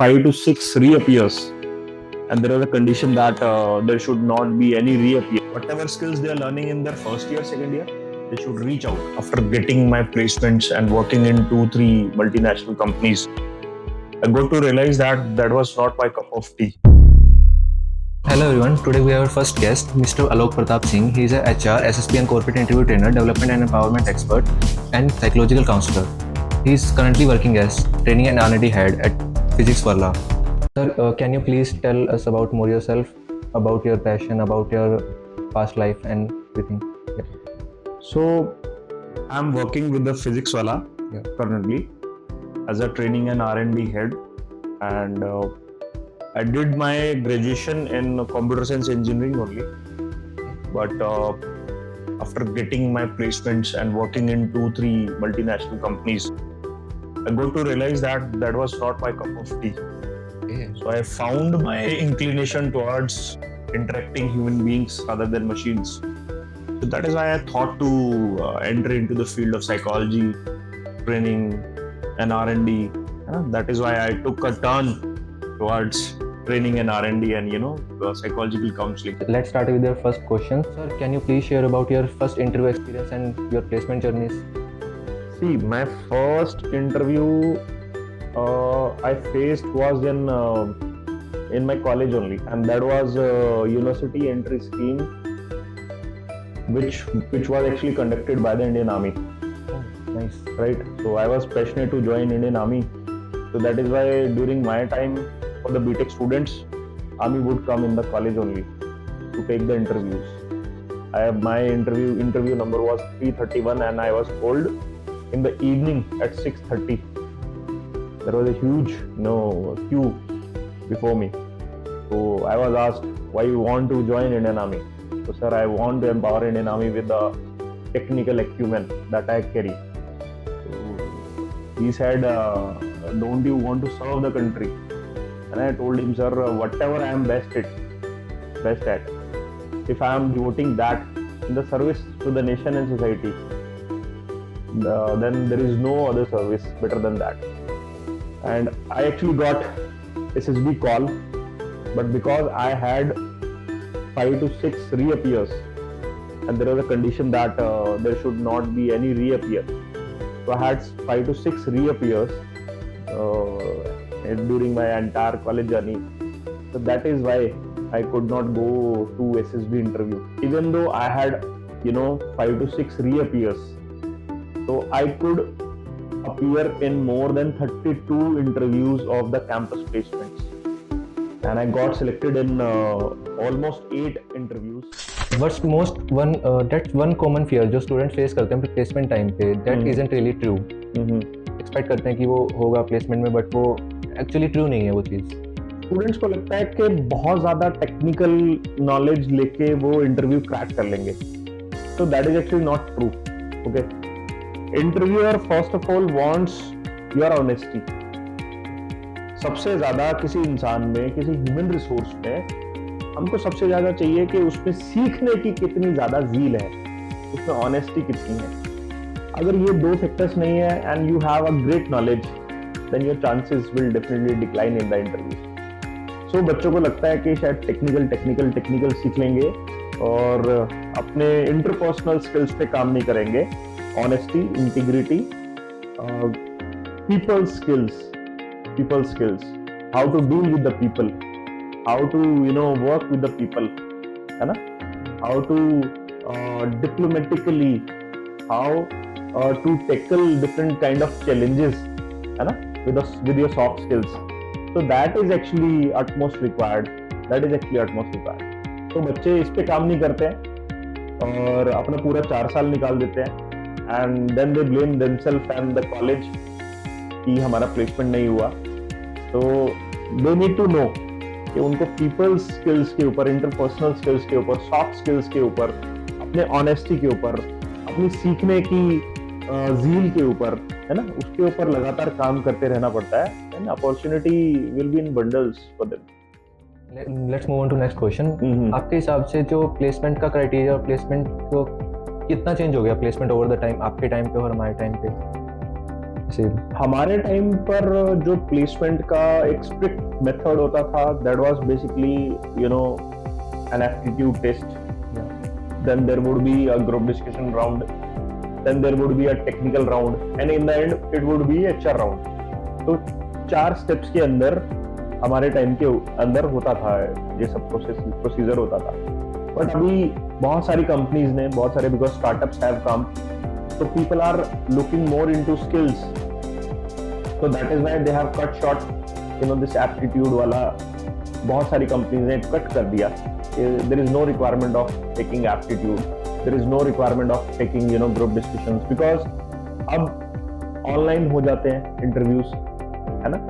5 to 6 reappears, and there is a condition that there should not be any reappear. Whatever skills they are learning in their first year, second year, they should reach out. After getting my placements and working in 2, 3 multinational companies, I got to realize that that was not my cup of tea. Hello everyone, today we have our first guest, Mr. Alok Pratap Singh. He is a HR, SSP and corporate interview trainer, development and empowerment expert, and psychological counselor. He is currently working as training and R&D head at Physics Wala. Sir, can you please tell us about more yourself, about your passion, about your past life and everything? Yeah. So, I'm working with the Physics Wala currently as a training and R&D head, and I did my graduation in computer science engineering only, but after getting my placements and working in 2, 3 multinational companies, I got to realize that that was not my cup of tea. Yeah. So I found my inclination towards interacting human beings rather than machines. So that is why I thought to enter into the field of psychology, training, and R&D. That is why I took a turn towards training and R&D and psychological counseling. Let's start with your first question. Sir, can you please share about your first interview experience and your placement journeys? See, my first interview I faced was in my college only, and that was a university entry scheme, which was actually conducted by the Indian Army. Oh, nice. Right. So I was passionate to join Indian Army. So that is why during my time for the BTech students, Army would come in the college only to take the interviews. My interview number was 331, and I was called in the evening at 6:30. There was a huge queue before me. So I was asked, why you want to join Indian Army? So sir, I want to empower Indian Army with the technical acumen that I carry. So he said, don't you want to serve the country? And I told him, sir, whatever I am best at, if I am devoting that in the service to the nation and society, then there is no other service better than that. And I actually got SSB call, but because I had 5 to 6 reappears, and there was a condition that there should not be any reappear. So I had 5 to 6 reappears during my entire college journey. So that is why I could not go to SSB interview, even though I had 5 to 6 reappears. So I could appear in more than 32 interviews of the campus placements, and I got selected in almost 8 interviews. What's that's one common fear जो student face करते हैं placement time पे, that isn't really true. Expect करते हैं कि वो होगा placement में, बट वो एक्चुअली ट्रू नहीं है वो चीज़. स्टूडेंट्स को लगता है कि बहुत ज़्यादा टेक्निकल नॉलेज लेके वो इंटरव्यू क्रैक कर लेंगे. So that is actually not true. Okay. Interviewer first of all wants your honesty. सबसे ज्यादा किसी इंसान में, किसी ह्यूमन रिसोर्स में हमको सबसे ज्यादा चाहिए कि उसमें सीखने की कितनी ज्यादा ज़ील है, उसमें ऑनेस्टी कितनी है. अगर ये 2 फैक्टर्स नहीं है and you have a great knowledge, then your chances will definitely decline in the interview. So बच्चों को लगता है कि शायद टेक्निकल सीख लेंगे और अपने इंटरपर्सनल स्किल्स पे काम नहीं करेंगे. Honesty, integrity, people skills, how to deal with the people, how to work with the people, है ना? How to diplomatically, how to tackle different kind of challenges, है ना? With your soft skills. So that is actually utmost required. तो बच्चे इस पे काम नहीं करते हैं और अपना पूरा 4 साल निकाल देते हैं. And then they blame themselves and the college कि हमारा प्लेसमेंट नहीं हुआ. तो they need to know कि उनको people skills के ऊपर, interpersonal skills के ऊपर, soft skills के ऊपर, अपने honesty के ऊपर, अपनी सीखने की ज़ील के ऊपर, है ना, उसके ऊपर लगातार काम करते रहना पड़ता है. And opportunity will be in bundles for them. Let's move on to next question. आपके हिसाब से जो प्लेसमेंट का क्राइटेरिया और प्लेसमेंट को कितना चेंज हो गया प्लेसमेंट ओवर द टाइम, आपके टाइम पे और हमारे टाइम पे? Same. हमारे टाइम पर जो प्लेसमेंट का एक स्ट्रिक्ट मेथड होता था, that was basically you know an aptitude test, then there would be a group discussion round, then there would be a technical round and in the end it would be HR round. तो 4 steps के अंदर हमारे time के अंदर होता था ये सब प्रोसीजर होता था। बट अभी बहुत सारी कंपनीज ने, बहुत सारे, because startups have come, so people are looking more into skills, so that is why they have cut short this aptitude वाला बहुत सारी कंपनीज ने कट कर दिया। there is no requirement of taking aptitude, there is no requirement of taking group discussions, because अब online हो जाते हैं इंटरव्यूज, है ना।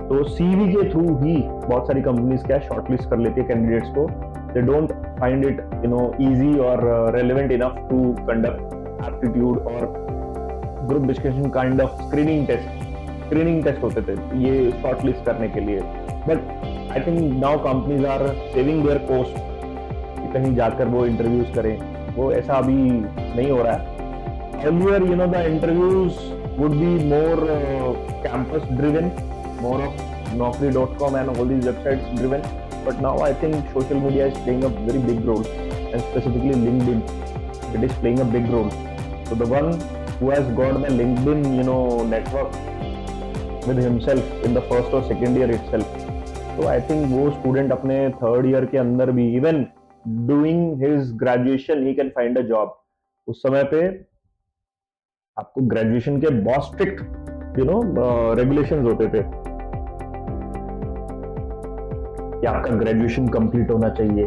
तो सीवी के थ्रू ही बहुत सारी कंपनीज क्या शॉर्टलिस्ट कर लेती है कैंडिडेट्स को। they don't find it easy or relevant enough to conduct aptitude or group discussion kind of screening test होते थे ये shortlist करने के लिए। but I think now companies are saving their cost कि कहीं जाकर वो interviews करें, वो ऐसा अभी नहीं हो रहा है। earlier the interviews would be more campus driven, more of Naukri.com and all these websites driven, but now I think social media is playing a very big role, and specifically LinkedIn, it is playing a big role. So the one who has got the LinkedIn network with himself in the first or second year itself, so I think वो student अपने third year के अंदर भी, even doing his graduation, he can find a job। उस समय पे आपको graduation के बहुत strict regulations होते थे कि आपका ग्रेजुएशन कंप्लीट होना चाहिए,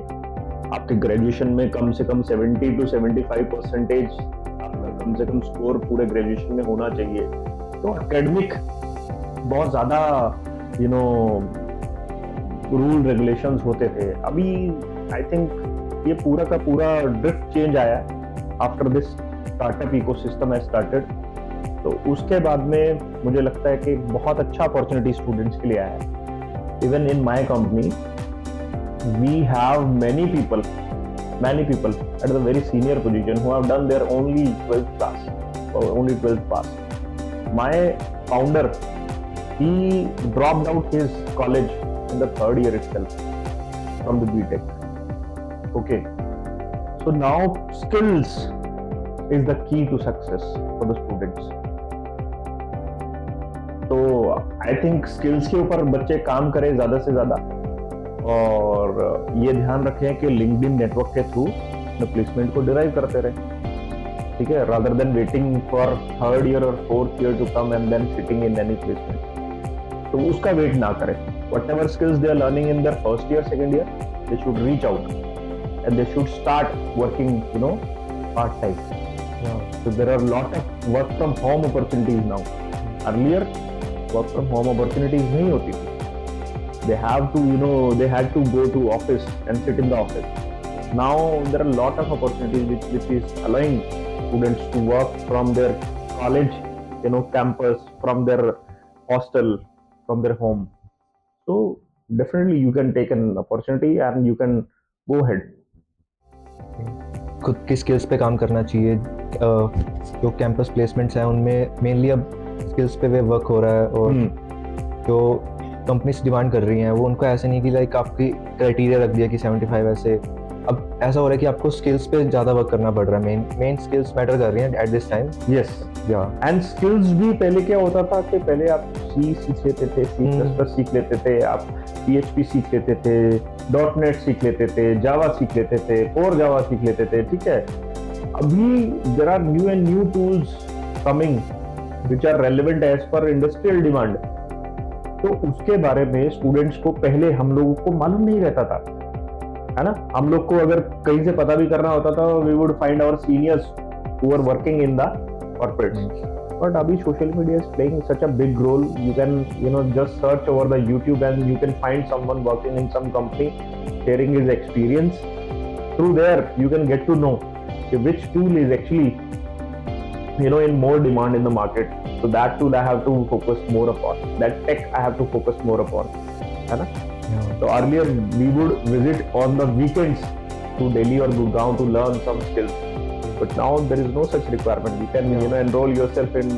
आपके ग्रेजुएशन में कम से कम 70 to 75% आपका कम से कम स्कोर पूरे ग्रेजुएशन में होना चाहिए। तो एकेडमिक बहुत ज्यादा रूल रेगुलेशंस होते थे। अभी आई थिंक ये पूरा का पूरा ड्रिफ्ट चेंज आया after this startup ecosystem has started. तो उसके बाद में मुझे लगता है कि बहुत अच्छा अपॉर्चुनिटी स्टूडेंट्स के लिए आया है। Even in my company, we have many people at the very senior position who have done their only 12th class or only 12th pass. My founder, he dropped out his college in the third year itself from the BTech. Okay, so now skills is the key to success for the students. तो I think skills के ऊपर बच्चे काम करें ज़्यादा से ज़्यादा, और ये ध्यान रखें कि लिंक्डइन नेटवर्क के थ्रू प्लेसमेंट को डिराइव करते रहे, ठीक है, rather than waiting for third year और fourth year to come and then sitting in any placement. तो उसका वेट ना करें। whatever skills they are learning in their first year, second year, they should reach out and they should start working part time. So there are a lot of work from home opportunities now. Earlier work from home opportunities नहीं होती थी, they have to they had to go to office and sit in the office. Now there are a lot of opportunities which is allowing students to work from their college campus, from their hostel, from their home. So definitely you can take an opportunity and you can go ahead. खुद की skills पे काम करना चाहिए। जो campus placements हैं उनमें mainly अब स्किल्स पे वे वर्क हो रहा है, और जो कंपनीज डिमांड कर रही हैं वो उनको ऐसे नहीं कि लाइक आपकी क्राइटेरिया रख दिया कि 75 ऐसे। अब ऐसा हो रहा है कि आपको स्किल्स पे ज़्यादा वर्क करना पड़ रहा है। मेन स्किल्स मैटर कर रही हैं एट दिस टाइम। यस, या एंड स्किल्स भी पहले क्या होता था कि पहले आप सी सीख लेते थे, C++ सीख लेते थे, आप PHP सीख लेते थे, .NET सीख लेते थे, जावा सीख लेते थे, core जावा सीख लेते थे, ठीक है। अभी there are new and new tools coming which are relevant as per industrial demand। तो उसके बारे में स्टूडेंट्स को पहले हम लोगों को मालूम नहीं रहता था, है ना। हम लोग को अगर कहीं से पता भी करना होता था, we would find our seniors who are working in the corporates। But अभी social media is playing such a big role। You can just search over the YouTube and you can find someone working in some company sharing his experience। Through there you can get to know which tool is actually in more demand in the market। So that tool I have to focus more upon, that tech I have to focus more upon, है ना। So earlier we would visit on the weekends to Delhi or Gurgaon to learn some skills, but now there is no such requirement। You can enroll yourself in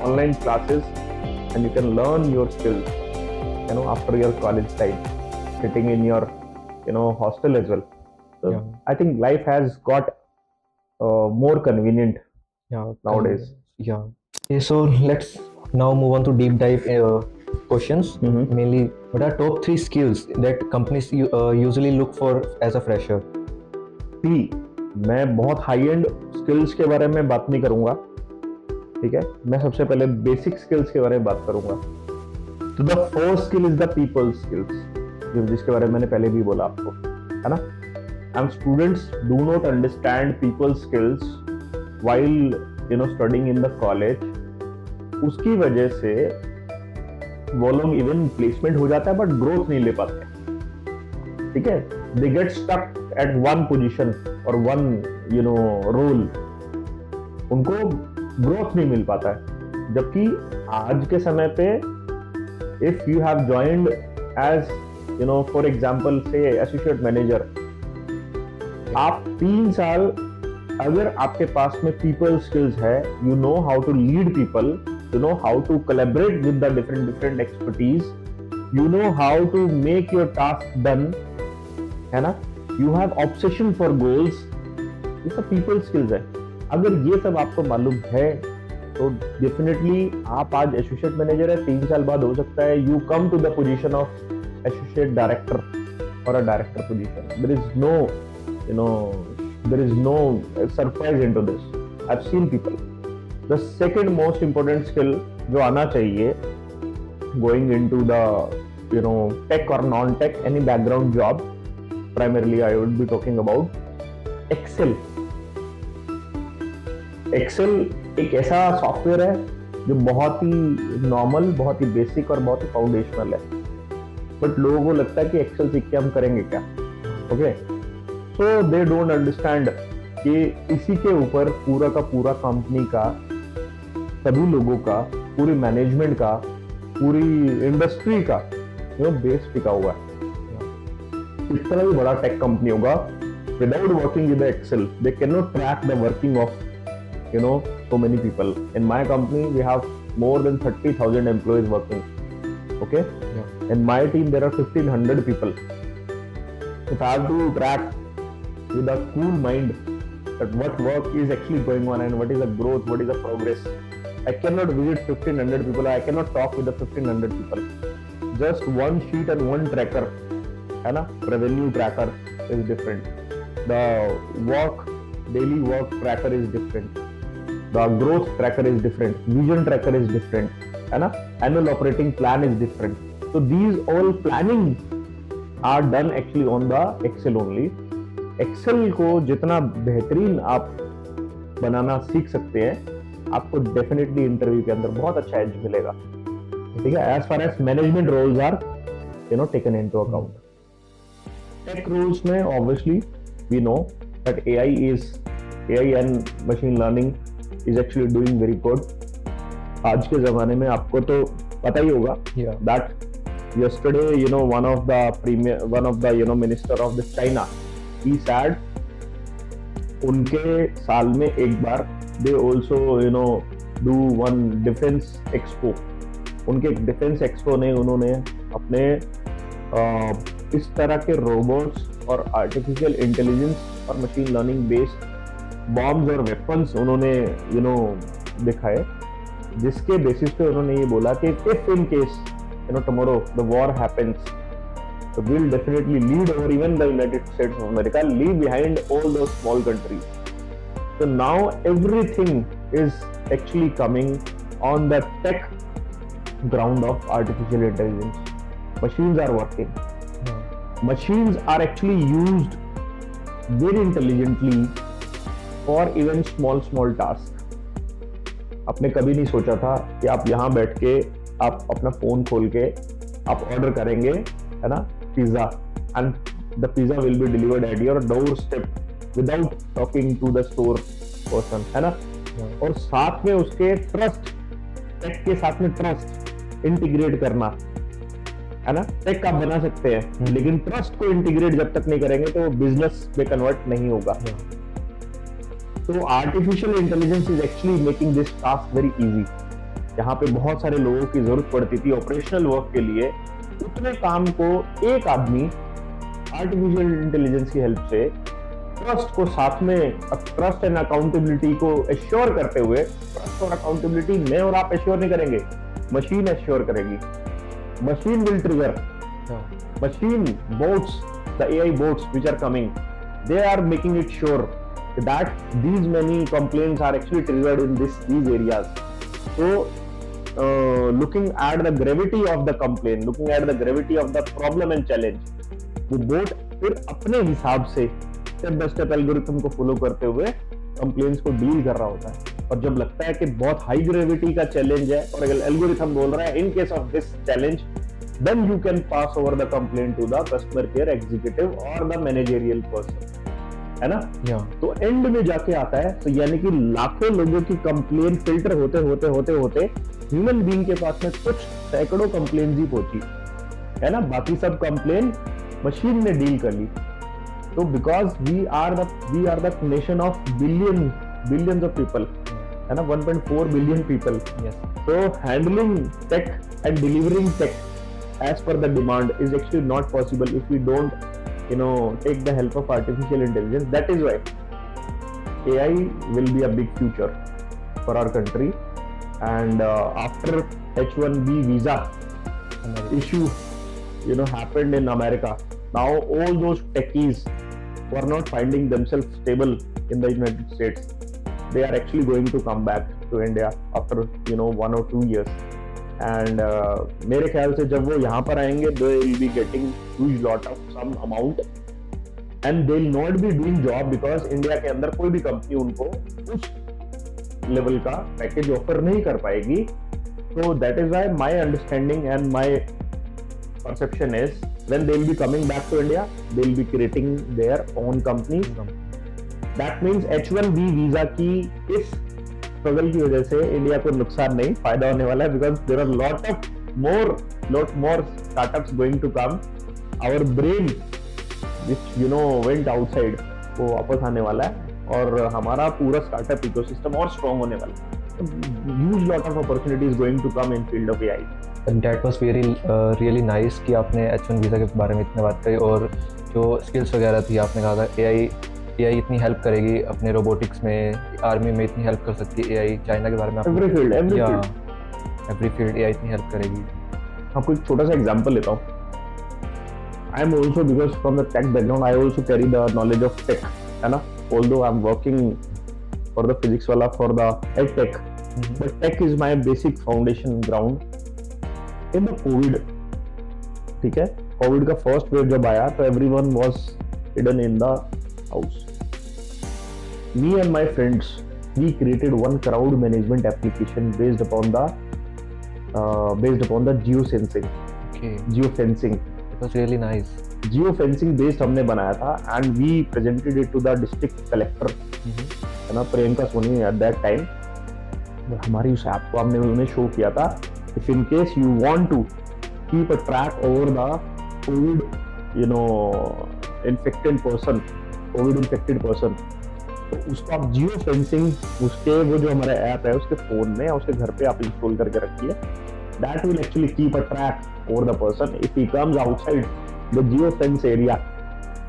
online classes and you can learn your skills, after your college time, sitting in your, hostel as well. So Yeah. I think life has got more convenient Yeah. nowadays. Yeah. Okay, so let's now move on to deep dive questions. Mhm. Mainly, what are top 3 skills that companies usually look for as a fresher? मैं बहुत high and skills के बारे में बात नहीं करूंगा, ठीक है। मैं सबसे पहले बेसिक स्किल्स के बारे में बात करूंगा। तो the first skill is the people skills, जिसके बारे में मैंने पहले भी बोला आपको, है ना। And students do not understand people skills while studying in the college. उसकी वजह से वो लोग इवन प्लेसमेंट हो जाता है बट ग्रोथ नहीं ले पाते, ठीक है। They get stuck at one position और वन रोल, उनको ग्रोथ नहीं मिल पाता है। जबकि आज के समय पे if you have joined as for example से एसोसिएट मैनेजर, आप 3 साल अगर आपके पास में पीपल स्किल्स है, you know how to lead people, you know how to collaborate with the different expertise, you know how to make your task done, है ना। you have obsession for goals, ये सब people skills है। अगर ये सब आपको मालूम है तो डेफिनेटली आप आज एसोसिएट मैनेजर है, 3 साल बाद हो सकता है you come to the position of associate director or a director position. There is no surprise into this. I've seen people. The second most important skill जो आना चाहिए going into the tech or non-tech any background job, primarily I would be talking about Excel. Excel एक ऐसा software है जो बहुत ही normal, बहुत ही basic और बहुत ही फाउंडेशनल है, बट लोगों को लगता है कि एक्सेल सीख के हम करेंगे क्या, okay. So they don't understand कि इसी के ऊपर पूरा का पूरा कंपनी का, सभी लोगों का, पूरी मैनेजमेंट का, पूरी इंडस्ट्री का बेस टिका हुआ है। कितना भी बड़ा टेक कंपनी होगा, without working with Excel they can not track the working of so many people. In my company we have more than 30,000 employees working, okay. In my team there are 1,500 people. If I have to track with a cool mind that what work is actually going on and what is the growth, what is the progress, I cannot visit 1,500 people, I cannot talk with the 1,500 people. Just one sheet and one tracker, है ना, revenue tracker is different, the daily work tracker is different, the growth tracker is different, vision tracker is different, है ना, annual operating plan is different. So these all planning are done actually on the Excel only. Excel को जितना बेहतरीन आप बनाना सीख सकते हैं, आपको डेफिनेटली इंटरव्यू के अंदर बहुत अच्छा एज मिलेगा, ठीक है। As far as management roles are taken into account. Tech roles में obviously we know that AI and machine learning is actually doing very good. आज के जमाने में आपको तो पता ही होगा that yesterday one of the minister of the China, he said उनके साल में एक बार they also do one defense expo. उनके डिफेंस एक्सपो ने उन्होंने अपने इस तरह के रोबोट्स और आर्टिफिशियल इंटेलिजेंस और मशीन लर्निंग बेस्ड बॉम्ब्स और वेपन्स उन्होंने दिखाए, जिसके बेसिस पे उन्होंने ये बोला कि if in case tomorrow the war happens, so we'll definitely lead, or even the United States of America leave behind all those small countries. So now everything is actually coming on the tech ground of artificial intelligence. Machines are working. Machines are actually used very intelligently for even small tasks. आपने कभी नहीं सोचा था कि आप यहाँ बैठ के आप अपना फोन खोल के आप ऑर्डर करेंगे, है ना, pizza, and the pizza will be delivered at your door step without talking to the store person, है ना। और साथ में उसके ट्रस्ट, टेक के साथ में ट्रस्ट इंटीग्रेट करना, है ना। टेक आप बना सकते हैं लेकिन ट्रस्ट को इंटीग्रेट जब तक नहीं करेंगे तो बिजनेस में कन्वर्ट नहीं होगा। So artificial intelligence is actually making this task very easy. यहाँ पे बहुत सारे लोगों की जरूरत पड़ती थी ऑपरेशनल वर्क के लिए, उतने काम को एक आदमी आर्टिफिशियल इंटेलिजेंस की हेल्प से ट्रस्ट को साथ में, ट्रस्ट एंड अकाउंटेबिलिटी को एश्योर करते हुए, ट्रस्ट और अकाउंटेबिलिटी मैं और आप एश्योर नहीं करेंगे, मशीन एश्योर करेगी, machine will trigger, machine bots, the AI bots which are coming, they are making it sure that these many complaints are actually triggered in these areas. So looking at the gravity of the complaint, looking at the gravity of the problem and challenge, वो bot फिर अपने हिसाब से step by step algorithm को follow करते हुए complaints को deal कर रहा होता है। और जब लगता है कि बहुत high gravity का challenge है और algorithm बोल रहा है in case of this challenge, then you can pass over the complaint to the customer care executive or the managerial person, है ना? तो एंड में जाके आता है, तो यानी कि लाखों लोगों की कंप्लेन फिल्टर होते ह्यूमन बीइंग के पास में कुछ सैकड़ों कंप्लेन ही पहुंची, है ना? बाकी सब कंप्लेन मशीन ने डील कर ली। तो because we are the nation of billions of people, है ना? 1.4 बिलियन पीपल। तो handling tech and delivering tech as per the demand is actually not possible if we don't, take the help of artificial intelligence. That is why AI will be a big future for our country. And after H1B visa issue, happened in America, now all those techies who are not finding themselves stable in the United States, they are actually going to come back to India after 1 or 2 years. And मेरे ख्याल से जब वो यहाँ पर आएंगे, they will be getting huge lot of some amount and they will not be doing job because India के अंदर कोई भी कंपनी उनको उस लेवल का पैकेज ऑफर नहीं कर पाएगी। So that is why my understanding and my perception is when they will be coming back to India, they will be creating their own companies. That means H1B visa की इस struggle की वजह से India को नुकसान नहीं, फायदा होने वाला है, because there are lot more startups going to come. Our brain which went outside वो वापस आने वाला है और हमारा पूरा स्टार्टअप इकोसिस्टम और स्ट्रॉन्ग होने वाला है। Huge lot of opportunities going to come in field of AI. And that was really nice कि आपने H1 वीज़ा के बारे में इतनी बात कही, और जो स्किल्स वगैरह थी आपने कहा था AI इतनी हेल्प करेगी अपने रोबोटिक्स में, आर्मी में इतनी हेल्प कर सकती है AI, चाइना के बारे में एवरी फील्ड AI इतनी हेल्प करेगी। आपको एक छोटा सा एग्जांपल लेता हूँ। I am also, because from the tech background, I also carry the knowledge of tech, है ना? Although I am working for the Physics Wallah for the edtech, but tech is my basic foundation ground. In the COVID, ठीक है, COVID का first wave जब आया तो everyone was hidden in the house. Me and my friends, we created one crowd management application based upon the geofencing. Okay. Geofencing. It was really nice. Geofencing based हमने बनाया था and we presented it to the district collector, है ना, Priyanka Soni at that time. हमारी उस app को हमने उन्हें शो किया था, if in case you want to keep a track over the COVID, infected person, तो उसको आप जियो फेंसिंग, उसके वो जो हमारा ऐप है उसके फोन में या उसके घर पे आप इंस्टॉल करके रखिए। That will actually keep a track over the person. If he comes outside the geo fence area,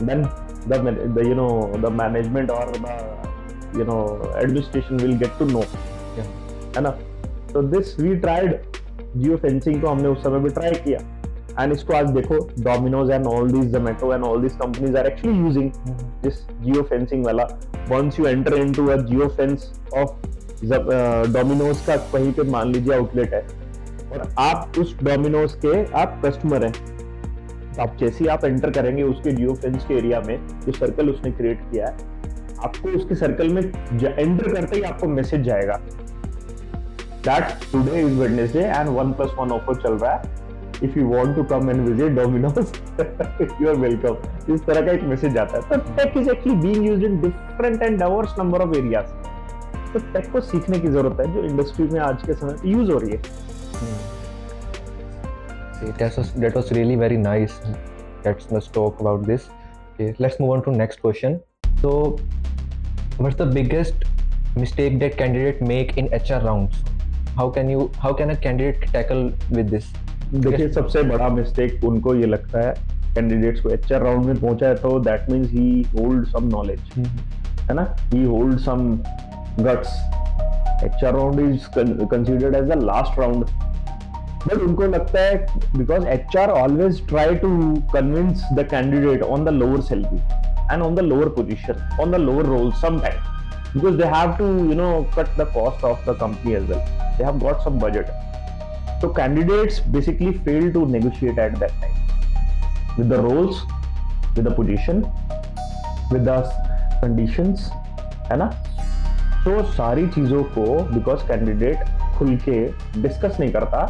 then the management और the administration will get to know, है ना? तो this we tried, geo fencing को हमने उस समय भी try किया। And इसको आज देखो, Domino's and all these Zomato and all these companies are actually using this geofencing वाला। Once you enter into a geofence of Domino's का कहीं पे मान लीजिए आउटलेट है और आप उस Domino's के आप कस्टमर हैं, तो आप जैसे ही आप एंटर करेंगे उसके जियोफेंस के एरिया में, जो सर्कल उसने क्रिएट किया है, आपको उसके सर्कल में एंटर करते ही आपको मैसेज जाएगा that today is Wednesday and 1+1 offer चल रहा है, if you want to come and visit Domino's, you are welcome. इस तरह का एक मैसेज आता है। तो tech is actually being used in different and diverse number of areas. तो टेक को सीखने की जरूरत है, जो इंडस्ट्री में आज के समय पे यूज हो रही है। That was really very nice. Let's talk about this. Okay, let's move on to next question. So, what's the biggest mistake that candidate make in HR rounds? how can a candidate tackle with this? देखिए सबसे बड़ा mistake उनको ये लगता है candidates को, HR round में पहुंचा है तो that means he hold some knowledge, है ना, he hold some guts. HR round is considered as the last round, but उनको लगता है because HR always try to convince the candidate on the lower salary and on the lower position, on the lower role sometime, because they have to cut the cost of the company as well. They have got some budget, so candidates basically fail to negotiate at that time with the roles, with the position, with the conditions, है ना. तो सारी चीजों को because candidate खुल के discuss नहीं करता.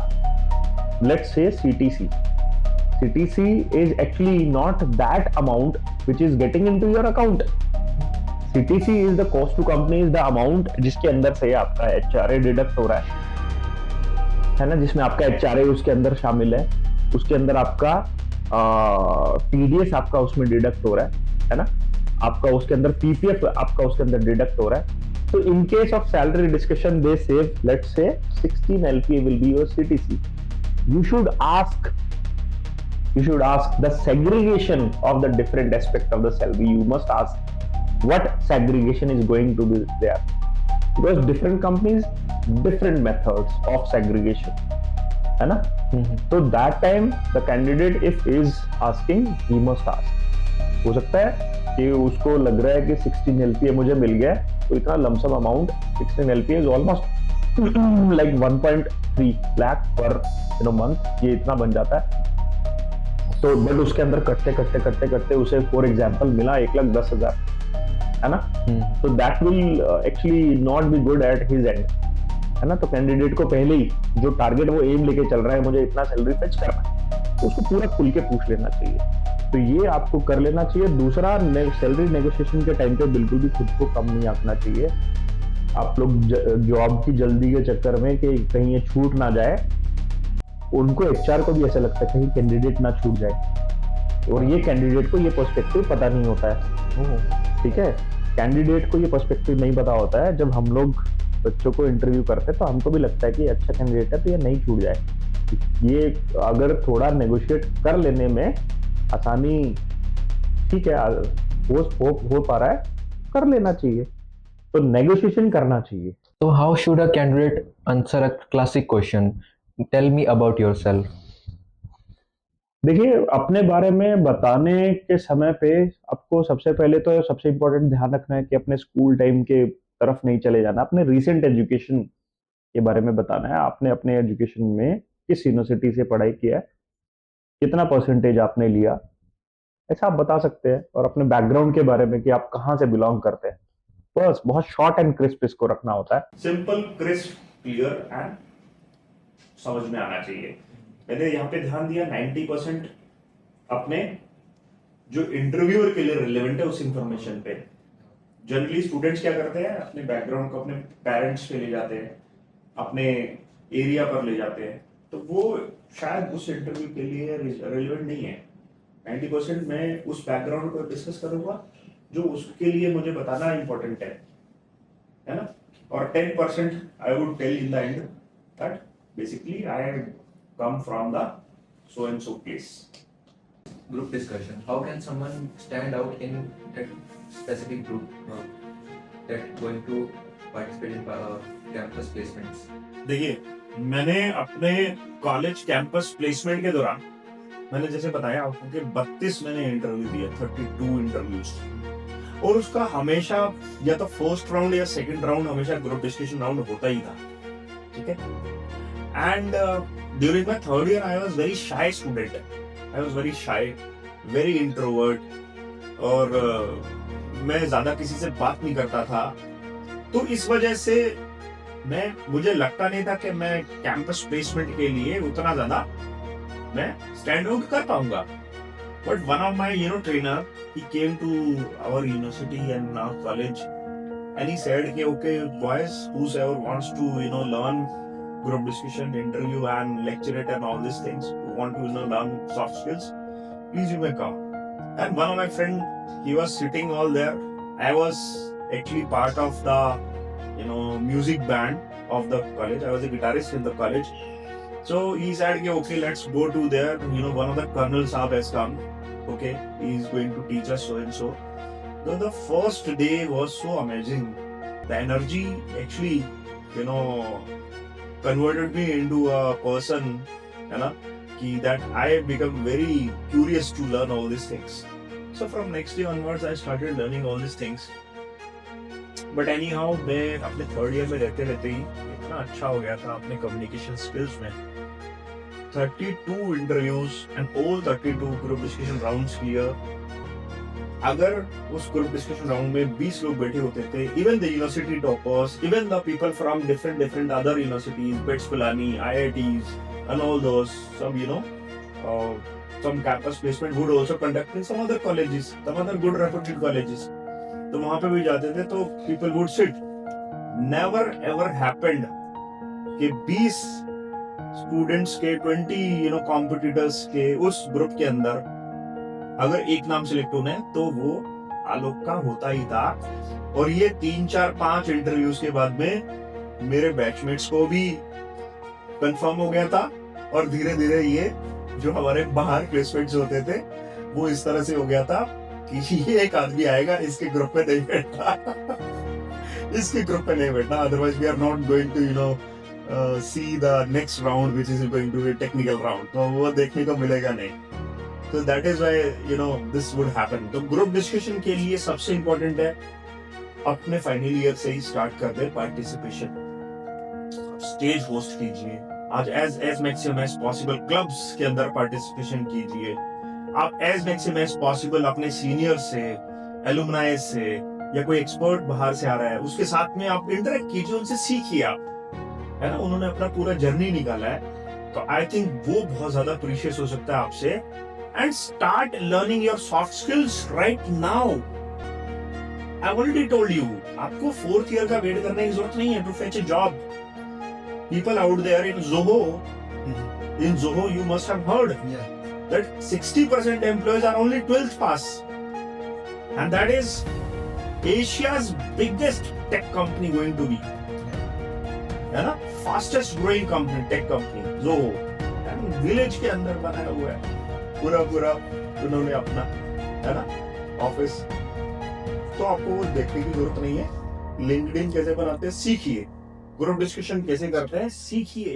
Let's say CTC is actually not that amount which is getting into your account. CTC is the cost to company, is the amount जिसके अंदर से आपका HRA डिडक्ट हो रहा है ना, जिसमें आपका HRA उसके अंदर शामिल है, उसके अंदर आपका TDS आपका उसमें डिडक्ट हो रहा है ना, आपका उसके अंदर PPF आपका उसके अंदर डिडक्ट हो रहा है. तो in case of salary discussion they save let's say 16 LPA will be your CTC. You should ask the segregation of the different aspect of the salary. You must ask what segregation is going to be there, because different companies different methods of segregation, है ना. तो that time the candidate if is asking he must ask. हो सकता है कि उसको लग रहा है कि 16 LPA मुझे मिल गया, तो इतना lump sum amount 16 LPA is almost like 1.3 lakh per month, ये इतना बन जाता है. तो बट उसके अंदर कटते उसे फॉर एग्जाम्पल मिला 1,10,000, है ना. तो that will actually not be good at his and, है ना. तो कैंडिडेट को पहले ही जो टारगेट वो एम लेके चल रहा है, मुझे इतना सैलरी फेच करना है, तो उसको पूरा खुल के पूछ लेना चाहिए. तो ये आपको कर लेना चाहिए. दूसरा, सैलरी नेगोशिएशन के टाइम पे बिल्कुल भी खुद को कम नहीं आंकना चाहिए. आप लोग जॉब की जल्दी के चक्कर में कि कहीं ये छूट ना जाए, उनको एचआर को भी ऐसा लगता है कहीं कैंडिडेट ना छूट जाए, और ये कैंडिडेट को ये पर्सपेक्टिव पता नहीं होता है. ठीक है, कैंडिडेट को ये पर्सपेक्टिव नहीं पता होता है. जब हम लोग बच्चों को इंटरव्यू करते हैं तो हमको भी लगता है कि अच्छा कैंडिडेट है तो ये नहीं छूट जाए. ये अगर थोड़ा नेगोशिएट कर लेने में आसानी, ठीक है, हो पा रहा है, कर लेना चाहिए. तो नेगोशिएशन करना चाहिए. So how should a candidate answer a classic question? Tell me about yourself. देखिए, अपने बारे में बताने के समय पे आपको सबसे पहले तो सबसे इम्पोर्टेंट ध्यान रखना है कि अपने स्कूल टाइम के तरफ नहीं चले जाना. अपने रिसेंट एजुकेशन के बारे में बताना है. आपने अपने एजुकेशन में किस यूनिवर्सिटी से पढ़ाई किया है, कितना परसेंटेज आपने लिया, ऐसा आप बता सकते हैं. और अपने बैकग्राउंड के बारे में कि आप कहाँ से बिलोंग करते हैं. बस बहुत शॉर्ट एंड क्रिस्प इसको रखना होता है. सिंपल, क्रिस्प, क्लियर एंड समझ में आना चाहिए. मैंने यहाँ पे ध्यान दिया 90% अपने जो इंटरव्यूअर के लिए रिलेवेंट है उस इंफॉर्मेशन पे. जनरली स्टूडेंट्स क्या करते हैं, अपने बैकग्राउंड को अपने पेरेंट्स पे ले जाते हैं, अपने एरिया पर ले जाते हैं, तो वो शायद उस इंटरव्यू के लिए रिलेवेंट नहीं है. 90% मैं उस बैकग्राउंड को डिस्कस करूंगा जो उसके लिए मुझे बताना इंपॉर्टेंट है ना. और 10% I would tell in the end that basically I come from the so and so place. Group discussion. How can someone stand out in that specific group that going to participate in campus placements? देखिए, मैंने अपने college campus placement के दौरान मैंने जैसे बताया आपको कि 32 मैंने इंटरव्यू दिए, 32 इंटरव्यूज, और उसका हमेशा या तो फर्स्ट राउंड या सेकंड राउंड हमेशा ग्रुप डिस्कशन राउंड होता ही था. ठीक है. And during my third year I was very shy student. I was very shy, very introvert, और मैं ज्यादा किसी से बात नहीं करता था. तो इस वजह से मुझे लगता नहीं था कि मैं कैंपस प्लेसमेंट के लिए उतना ज्यादा मैं स्टैंड आउट कर पाऊंगा. But one of my trainer, he came to our university and our college and he said कि okay boys, whoever wants to learn group discussion, interview and lecturate and all these things, who want to learn soft skills, please you may come. And one of my friend, he was sitting all there. I was actually part of the music band of the college. I was a guitarist in the college. So he said, okay, let's go to there. One of the colonel saab has come. Okay, he's going to teach us so and so. So the first day was so amazing. The energy actually, converted me into a person, that I become very curious to learn all these things. So from next day onwards, I started learning all these things. But anyhow, मैं अपने third year में रहते रहते ही इतना अच्छा हो गया था अपने कम्युनिकेशन स्किल्स में. 32 interviews and all 32 group discussion rounds clear. अगर उस ग्रुप डिस्कशन राउंड में 20 लोग बैठे होते थे, even the university toppers, even the people from different other universities, bits Pilani, IITs and all those, some campus placement would also conduct in some other colleges, some other good reputed colleges. तो वहां पे भी जाते थे तो people would sit. Never ever happened कि 20 students के 20 competitors के उस ग्रुप के अंदर अगर एक नाम सिलेक्ट होना है तो वो आलोक का होता ही था. और ये 3, 4, 5 इंटरव्यूज के बाद में मेरे बैचमेट्स को भी कंफर्म हो गया था. और धीरे धीरे ये जो हमारे बाहर प्लेसमेंट्स होते थे वो इस तरह से हो गया था कि ये एक आदमी आएगा, इसके ग्रुप में नहीं बैठना. इसके ग्रुप में नहीं बैठना, otherwise we are not going to see the next round which is going to be technical round. तो वो देखने को मिलेगा नहीं. तो that is why this would happen. तो ग्रुप डिस्कशन के लिए सबसे इंपॉर्टेंट है अपने फाइनल ईयर से ही स्टार्ट कर दे पार्टिसिपेशन. स्टेज होस्ट कीजिए आज as maximum as possible. Clubs के अंदर पार्टिसिपेशन कीजिए. आप एज मैक्सिमम एज पॉसिबल अपने सीनियर से, एलुमनाई से, या कोई एक्सपर्ट बाहर से आ रहा है उसके साथ में आप इंटरेक्ट कीजिए, उनसे सीखिए आप, है ना. उन्होंने अपना पूरा जर्नी निकाला है तो आई थिंक वो बहुत ज्यादा प्रीशियस हो सकता है आपसे. And start learning your soft skills right now. I already told you, आपको 4th ईयर का वेट करने की जरूरत नहीं है to fetch a job. People out there in Zoho, you must have heard that 60% employees are only 12th pass, and that is Asia's biggest tech company going to be, है ना, fastest growing company, tech company, Zoho, and village के अंदर बनाया हुआ है पूरा उन्होंने अपना, है ना, ऑफिस. तो आपको वो देखने की जरूरत नहीं है. LinkedIn कैसे बनाते हैं सीखिए, ग्रुप डिस्कशन कैसे करते हैं सीखिए,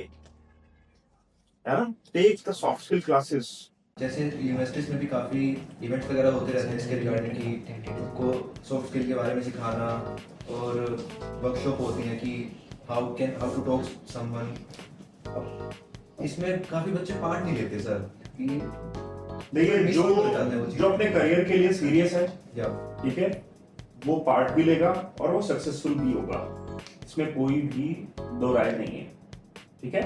है ना. Take the soft skill classes. जैसे यूनिवर्सिटीज में भी काफ़ी इवेंट्स वगैरह होते रहते हैं इसके रिगार्डिंग कि उनको सॉफ्ट स्किल के बारे में सिखाना, और वर्कशॉप होती हैं कि हाउ टू टॉक समवन. इसमें काफ़ी बच्चे पार्ट नहीं लेते सर. देखिए जो अपने करियर के लिए सीरियस है, ठीक है, वो पार्ट भी लेगा और वो सक्सेसफुल भी होगा. इसमें कोई भी दो राय नहीं है, ठीक है.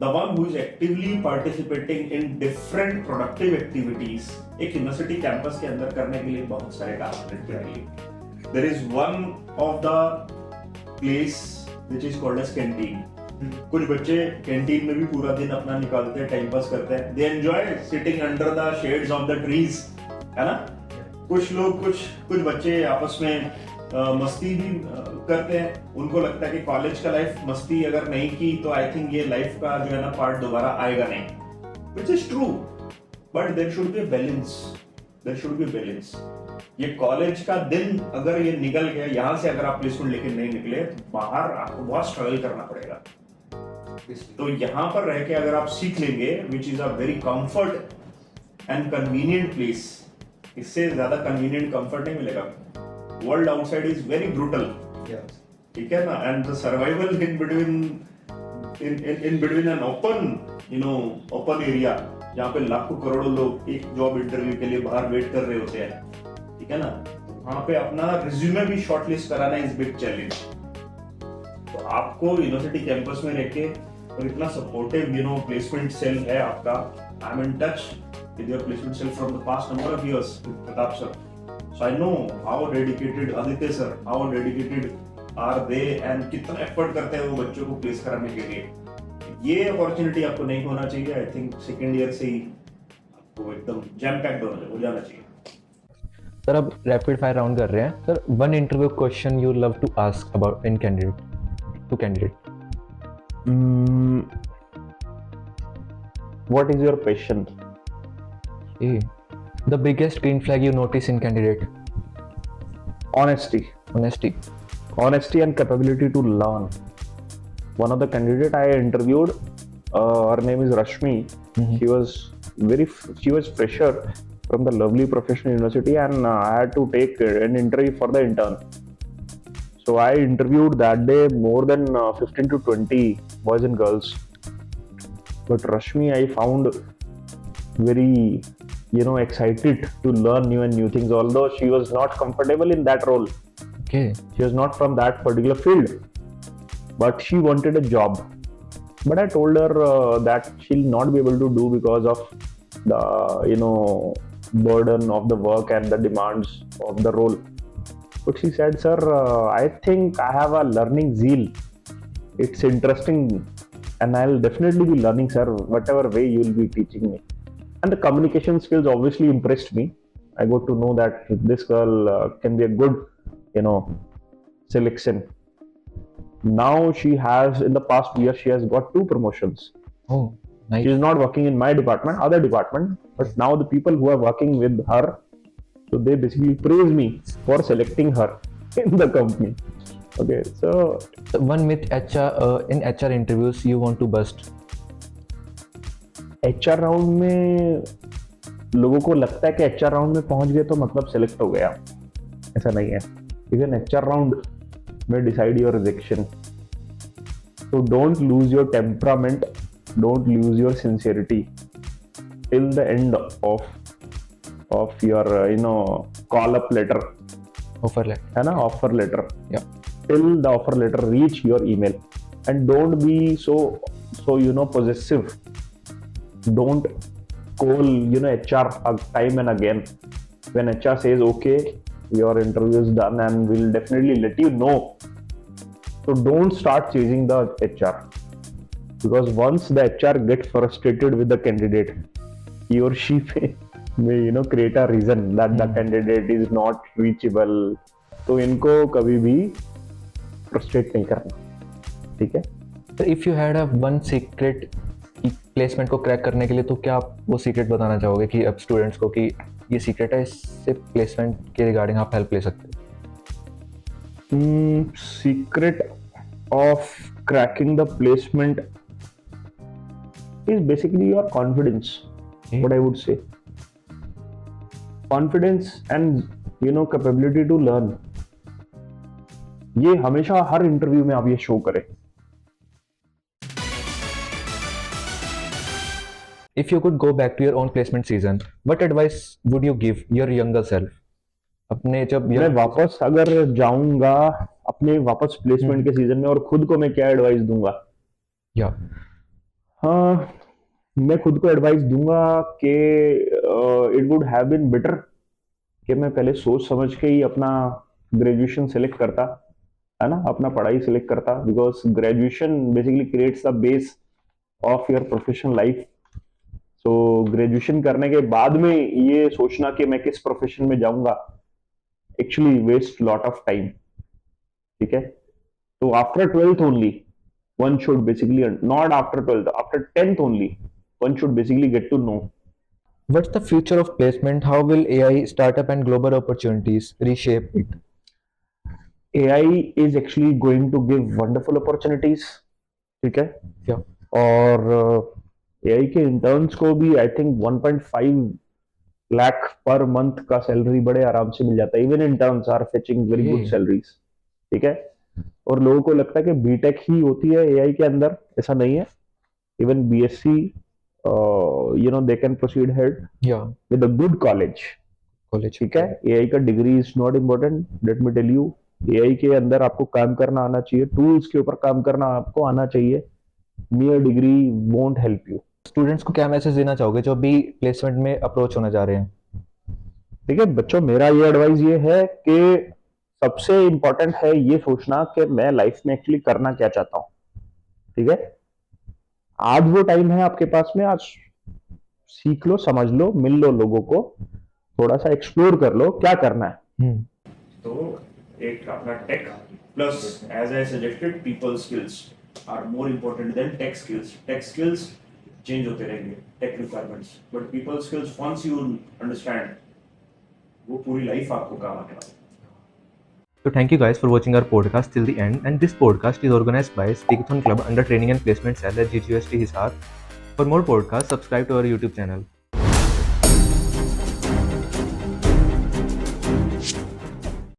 The one who is actively participating in different productive activities, एक यूनिवर्सिटी कैंपस के अंदर करने के लिए बहुत सारे काम हैं. There is one of the place which is called as canteen. कुछ बच्चे कैंटीन में भी पूरा दिन अपना निकालते हैं, टाइम पास करते हैं. They enjoy sitting under the shades of the trees, है ना. कुछ लोग कुछ बच्चे आपस में मस्ती भी करते हैं. उनको लगता है कि कॉलेज का लाइफ मस्ती अगर नहीं की तो आई थिंक ये लाइफ का जो है ना पार्ट दोबारा आएगा नहीं, which is true, but there should be a balance. ये कॉलेज का दिन अगर ये निकल गया, यहाँ से अगर आप प्लेसमेंट लेके नहीं निकले तो बाहर आपको बहुत स्ट्रगल करना पड़ेगा. तो यहाँ पर रह के अगर आप सीख लेंगे, which is a very comfort and convenient place, इससे ज्यादा कन्वीनियंट कंफर्ट नहीं मिलेगा. World outside is very brutal, ठीक है ना. And the survival in between an open area जहाँ पे लाखों करोड़ों लोग एक जॉब इंटरव्यू के लिए बाहर वेट कर रहे होते हैं, ठीक है ना. वहां पे अपना रिज्यूमे भी शॉर्टलिस्ट कराना इज बिग चैलेंज. तो आपको यूनिवर्सिटी कैंपस में रह के और इतना सपोर्टिव प्लेसमेंट सेल है आपका. I am in touch with your placement cell from the past number of years with Pratap sir. So I know how dedicated Aditya sir, how dedicated are they and कितना effort करते हैं वो बच्चों को place कराने के लिए. ये अपॉर्चुनिटी आपको नहीं होना चाहिए. आई थिंक सेकेंड ईयर से ही आपको एकदम जैम पैक्ड हो जाना चाहिए. सर अब रैपिड फायर राउंड कर रहे हैं. Sir one interview question you love to ask about in candidate to candidate. Mm, what is your passion? Okay. The biggest green flag you notice in candidate? Honesty. Honesty and capability to learn. One of the candidate I interviewed, her name is Rashmi. Mhm. She was fresher from the lovely professional university, and I had to take an interview for the intern. So I interviewed that day more than 15 to 20 boys and girls. But Rashmi, I found very, excited to learn new things. Although she was not comfortable in that role, Okay. she was not from that particular field, but she wanted a job. But I told her that she'll not be able to do because of the burden of the work and the demands of the role. But she said, sir, I think I have a learning zeal. It's interesting, and I'll definitely be learning, sir, whatever way you'll be teaching me. And the communication skills obviously impressed me. I got to know that this girl can be a good, selection. Now she has, in the past year, she has got 2 promotions. Oh, nice. She is not working in my department, other department, but now the people who are working with her, so they basically praise me for selecting her in the company. Okay, so One myth in HR interviews you want to bust. HR round में लोगों को लगता है कि HR round में पहुंच गए तो मतलब सेलेक्ट हो गया. ऐसा नहीं है. इवन HR राउंड में decide your rejection. So don't lose your temperament, don't lose your sincerity till the end of your call up letter, Offer letter. है ना, offer letter. Yeah. Till the offer letter reach your email, and don't be so possessive. Don't call HR time and again. When HR says okay, your interview is done and we'll definitely let you know. So don't start chasing the HR, because once the HR gets frustrated with the candidate, he or she may create a reason that the candidate is not reachable. तो इनको कभी भी frustrate नहीं करना, ठीक है? If you had a one secret placement को crack करने के लिए, तो क्या आप वो सीक्रेट बताना चाहोगे कि अब स्टूडेंट्स को कि ये सीक्रेट है, इससे प्लेसमेंट के रिगार्डिंग आप हेल्प ले सकते हो? Secret of cracking the placement is basically your confidence. Okay. What I would say, confidence and capability to learn. ये हमेशा हर इंटरव्यू में आप ये शो करें. If you could go back to your own placement season, what advice would you give your younger self? अपने जब मैं वापस अगर जाऊंगा अपने वापस प्लेसमेंट के सीजन में, और खुद को मैं क्या एडवाइस दूंगा? या हाँ, मैं खुद को एडवाइस दूंगा कि it would have been better कि मैं पहले सोच समझ के ही अपना ग्रेजुएशन सेलेक्ट करता, है ना, अपना पढ़ाई सेलेक्ट करता. Because graduation basically creates the base of your professional life. So graduation करने के बाद में ये सोचना कि मैं किस प्रोफेशन में जाऊंगा, actually waste lot of time, ठीक है? तो after 12th only one should basically, not after 12th, after 10th only one should basically get to know. What's the future of placement? How will AI, startup and global opportunities reshape it? AI is actually going to give wonderful opportunities, ठीक है? Yeah. और AI के interns को भी I think 1.5 lakh per month का salary बड़े आराम से मिल जाता है. Even interns are fetching very good salaries, ठीक है? और लोगों को लगता है कि बीटेक ही होती है एआई के अंदर. ऐसा नहीं है. Even BSc they can proceed ahead with a good college, ठीक है? एआई का degree is not important. Let me tell you, AI के अंदर आपको काम करना आना चाहिए, टूल्स के ऊपर काम करना आपको आना चाहिए. mere degree won't help you. Students को क्या मैसेज देना चाहोगे जो अभी प्लेसमेंट में अप्रोच होना चाह रहे हैं? ठीक है बच्चों, मेरा ये एडवाइस ये है कि सबसे इंपॉर्टेंट है ये सोचना कि मैं लाइफ में एक्चुअली करना क्या चाहता हूं, ठीक है? आज वो टाइम है आपके पास में, आज सीख लो, समझ लो, मिल लो लोगों को, थोड़ा सा एक्सप्लोर कर लो क्या करना है. तो एक अपना tech plus as I suggested people skills, are more important than tech skills. Tech skills change होते रहेंगे, tech requirements, but people skills once you understand, वो पूरी लाइफ आपको काम आने वाला है. So thank you guys for watching our podcast till the end, and this podcast is organized by Speakathon Club under Training and Placement Cell at GGUST Hisar. For more podcasts, subscribe to our YouTube channel.